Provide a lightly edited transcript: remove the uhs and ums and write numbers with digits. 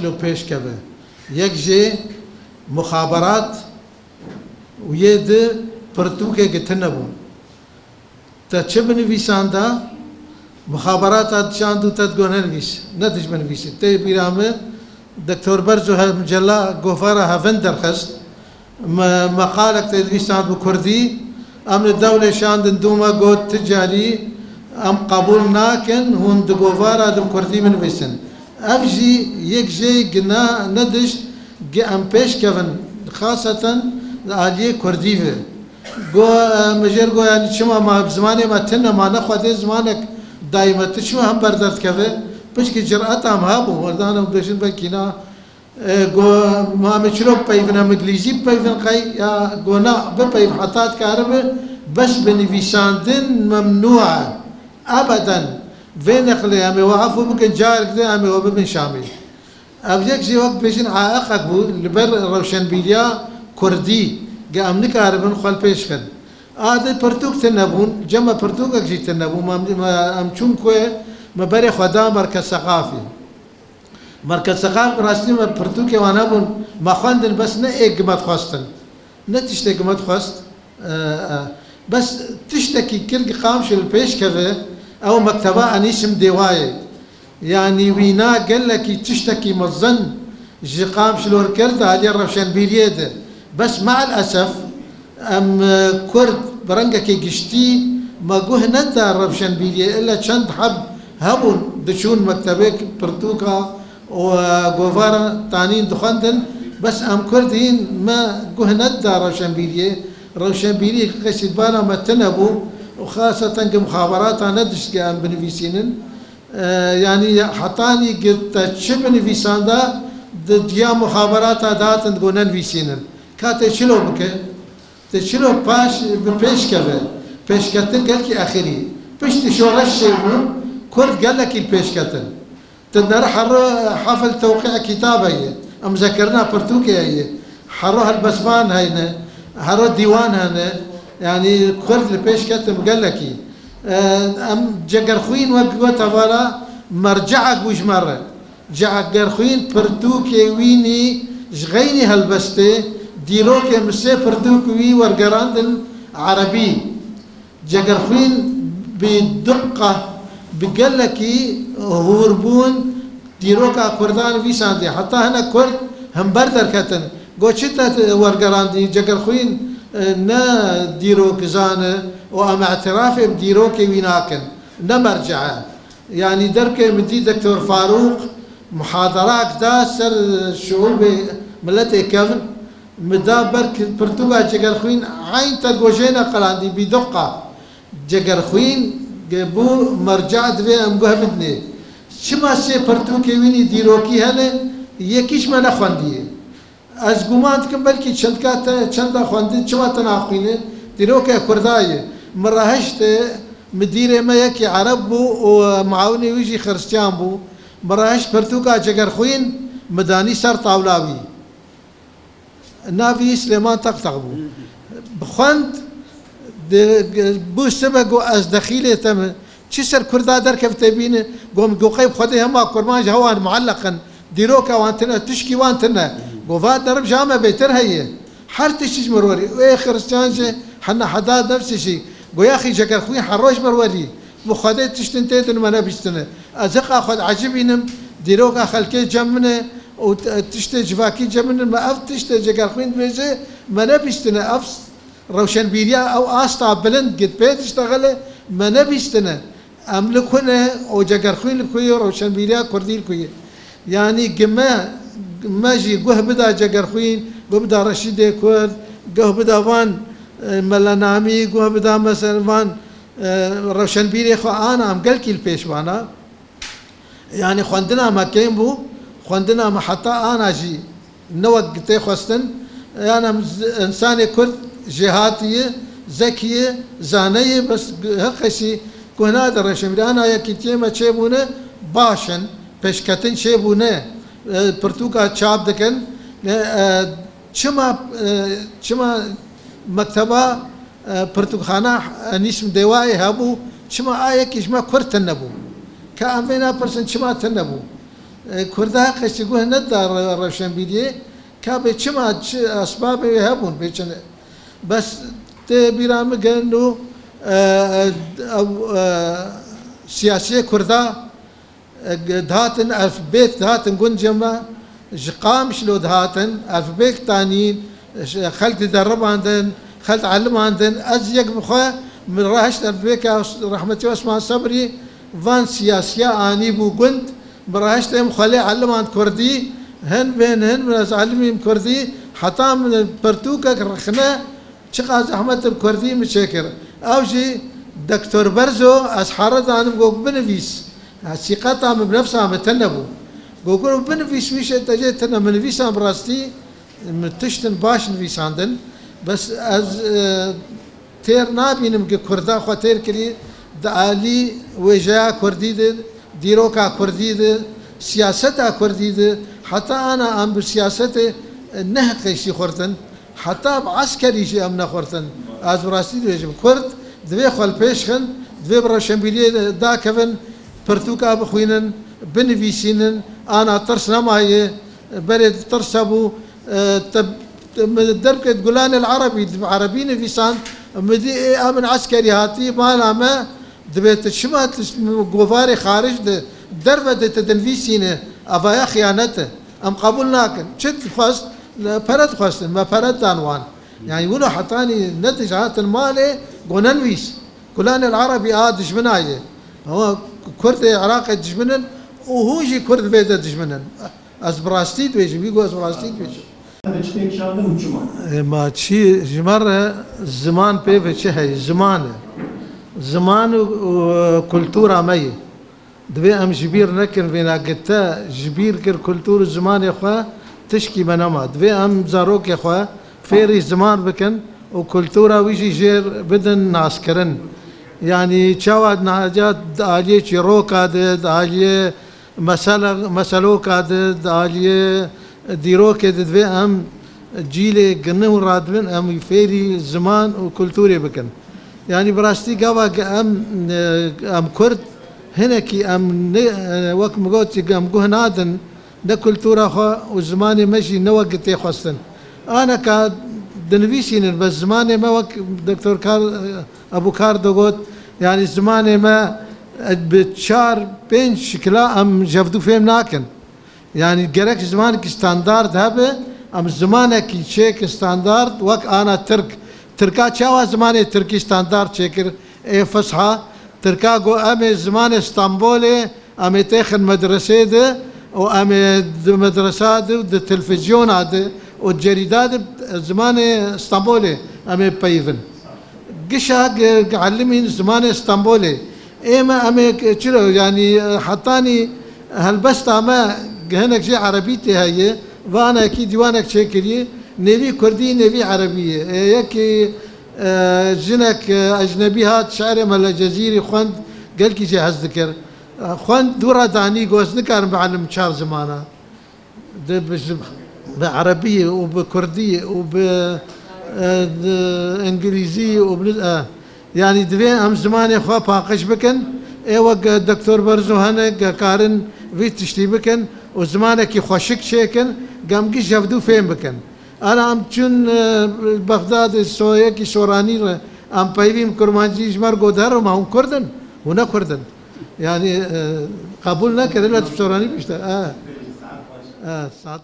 لو پیش کبه یک جه مخابرات و ید پرتوکه گتنه بون تا چه بنویسانده مخابرات شاندو تدگو ننویس ندش بنویسی تی بیرامه دكتور برزو مجلة قفارة هفندر خست مقالك تدريسات بكردي أمن الدولة شاند دوما قد تجاري أم قبول ناكن هون دقفارة دم كردي من بسن أفجي يكجي قنا ندش أم بيش كفن خاصة آلية كردي في قو مجر قو يعني شما ما بزماني ما تنا ما نخوة زمانك دايما تشما هم بردرت كفه بس كي جرأت هم هابو وردانا مدرسين بكينا جو ما مشروب بيفنا مدليزي بيفن قاي يا جونا بيف حطات كهرباء بس بنفيساندن ممنوعة أبدا فين أخلي أمي وقفوا ممكن جارك ده أمي وببن شامي أبجيك زي وقت بيشين عائق بو لبر روشن بيليا كردي جا أمني كهرباء خال بيشكن هذا برتوك تنبون جمع برتوك أكشي تنبون ما أمشون كوي ما بري خدا مركز ثقافي مركز ثقافي راسني ما برتوكي وانا بون ما خواندن بس نه اقمت خواستن نه تشتى اقمت خواست بس تشتكي كل قامش البيش كذا او مكتبة ان اسم دواية يعني وينا قال لك تشتكي مظن جي قامش لور كرد على الروشن بيريده بس مع الاسف ام كرد برنجا كي قشتي ما قوه نتا الروشن بيريه الا شند حب هبون دشون مكتبك برتوكا وغوفارا تانين دخندن بس ام كردين ما قهند روشنبيليه قصد بانا ما تنبو وخاصة كمخابرات ندش كان بنفيسينن يعني حطاني قلت شبن فيسان دا ديا مخابرات دات نقولن فيسينن كاتي شلو بك تشلو باش ببيش كذا بيش كتن قال كي اخري بيش تشورش شيء كرد قال لك البيش كتن تنرى حفل توقيع كتابه ام ذكرنا برتوكي هي حروها البسمان هينا حرو الديوان هنا يعني كرد البيش كتن قال لك ام جقرخوين وقوة فالا مرجعك وش مرة جقرخوين برتوكي ويني جغيني هالبستي ديروكي مسي برتوكي ورقراندن عربي جقرخوين بدقة بقال لك هوربون ديروكا كردان في ساندي حتى هنا كرد هم بردر كتن قوشتا ورقراندي جقرخوين نا ديروك زانه وام اعترافي بديروكي ويناكن نا مرجعه يعني دركي مدي دكتور فاروق محاضرات دا سر الشعوب ملتي كفن مدا برك برتوغا جقرخوين عين تقوشينا قلاندي بدقة جقرخوين بو مرجع دوی ام گوه بدنه شما سه پرتوکي ویني دیروکی هنه یکیش ما نخواندیه از گمان کم بلکه چند خواندی شما تناقینه دیروکی کردایه مراهشت مديره ما يكي عرب بو ومعاوني ويجي خرستيان بو مراهش پرتوکا جگرخوین مداني سر طاولاوي نافي سليمان تقطق بو بخوند بو سبقو از دخيله تم چسر كردا در كفته بينه قوم قيب خده هما كرمانج هوان معلقا ديروكا وانتنا تشكي وانتنا قوفات درب جامع بيتر هي حر تشتج مروري ايه خرستيان حنا حداد نفس الشيء قو يا اخي جكر خوي حروش مرولي بخده تشتنتين ما نبيستنا ازق اخذ عجبينم ديروكا خلكي جمنه وتشتي جفاكي جمنه ما اف تشتي جكر خوين بيجي ما نبيستنا افس روشن بيريا او استا بلند قد بيت اشتغله ما نبيستنا املك هنا او جكر خوين الكوي روشن بيريا كردي الكوي يعني ما جي قه بدا جكر خوين قه بدا رشيد كورد قه بدا فان ملانامي قه بدا مثلا فان روشن بيريا خو انا ام قال كي البيشوانا يعني خوندنا ما كاين بو خوندنا ما حتى انا جي نوقت خواستن انا انسان كرد جهاتيه ذكيه زانيه بس هقشي كنا درشم انا يا كتيمه تشيبونه باشن بشكتن شيبونه برتوكا تشاب دكن شما مكتبه برتوخانه نسم دواي هابو شما ايه كشما كرت النبو كامفينا برسن شما تنبو كردا قشتقوه ندار روشنبيلية كابي چما أسباب يهبون بيچن بس تبيرام قالوا سياسية كردا دهاتن ألف بيت دهاتن قنجمة جقام شلو دهاتن ألف بيت تانيين خلت تدرب عندن خلت علم عندن أزيق بخوا من راهش ألف بيت رحمتي واسمع صبري فان سياسية آني بو قند براهش تيم خلي علم عند كردي هن بين هن من علمي كردي حتى من برتوكا رخنا شقا زحمة الكردي مشاكر أوجي دكتور برزو أسحارة عن جوج بنفيس ثقتها بنفسها متنبو جوجل بنفيس مش تجيت أنا بنفيس عن براستي متشتن باش نفيس عندن بس از تير نابي نمك كردا خاطر كلي دعالي وجا كردي ديروكا كردي سياستها كردي حتى أنا أم بسياسة نهقي شي خورتن حتى بعسكري شي أمنا خورتن از براستي دوجم كرد دوي خال بيشخن دوي برشنبيلي دا كفن برتوكا بخوينن بنفيسينن أنا ترسنا معي برد ترسبو درك تقولان العربي عربي نفيسان مدي امن عسكري هاتي ما ما دبيت شمات غوفاري خارج درفه تدنفيسينه افايا خيانته ام قبولناك شد خاص فرد خاص ما فرد دانوان يعني يقولوا حطاني نتج هات المالي قوننفيس كلان العربي دجمناي هو كرد عراق دجمنن وهو يجي كرد بيت دجمنن ازبراستي بيجي بيقول ازبراستي بيجي ما شي جمرة زمان بيف شيء زمان وكولتورا مي دبي ام جبير نكر فينا قتا جبير كر كولتور زمان يا اخوا تشكي بنما دبي ام زاروك يا اخوا فيري زمان بكن وكولتورا ويجي جير بدن ناسكرن يعني تشاود نهاجات عليه شيروكا عليه مسلوكا عليه ديروك دبي ام جيلي قنه رادبن ام يفيري زمان وكولتوري بكن يعني براستي قوا ام كرد هناكي ام وقت مقوتي ام قهنادن ده كولتورا خو وزماني ماشي نوقتي خاصن انا كا دنفيسين بس زماني ما وك دكتور ابو كاردو قلت يعني زماني ما بتشار بين شكلا ام جفدو فيهم ناكن يعني جرك زمانك ستاندارد هبه ام زمانك تشيك ستاندارد وك انا تركا تشاوا زماني تركي ستاندارد تشيكر اي فصحى تركا جو ام زمان اسطنبولي ام تاخن مدرسه ده وام مدرسات التلفزيون هذا والجريدات زمان اسطنبولي ام بايفن قشا علمين زمان اسطنبولي ايما ام يعني حطاني هالبسطه ما هناك شيء عربيتي هي وانا اكيد ديوانك شكلي نبي كردي نبي عربيه يكي جنك اجنبي هات شعر مال الجزيري خوند قال كي شي ذكر خوند دورا داني قوس نكار معلم شهر زمانه بعربيه وبكرديه وبانجليزيه يعني دفين ام زماني خو باقش بكن ايوه الدكتور برزو هنا كارن في تشتي بكن وزمانك يخشك شيكن قام قش يفدو فين بكن انا ام چون بغداد سويكي سوراني ام بايفيم كرمانجي جمر قدر ما هم كردن هنا كردن يعني قبولنا كده لا سوراني بيشتا ساعات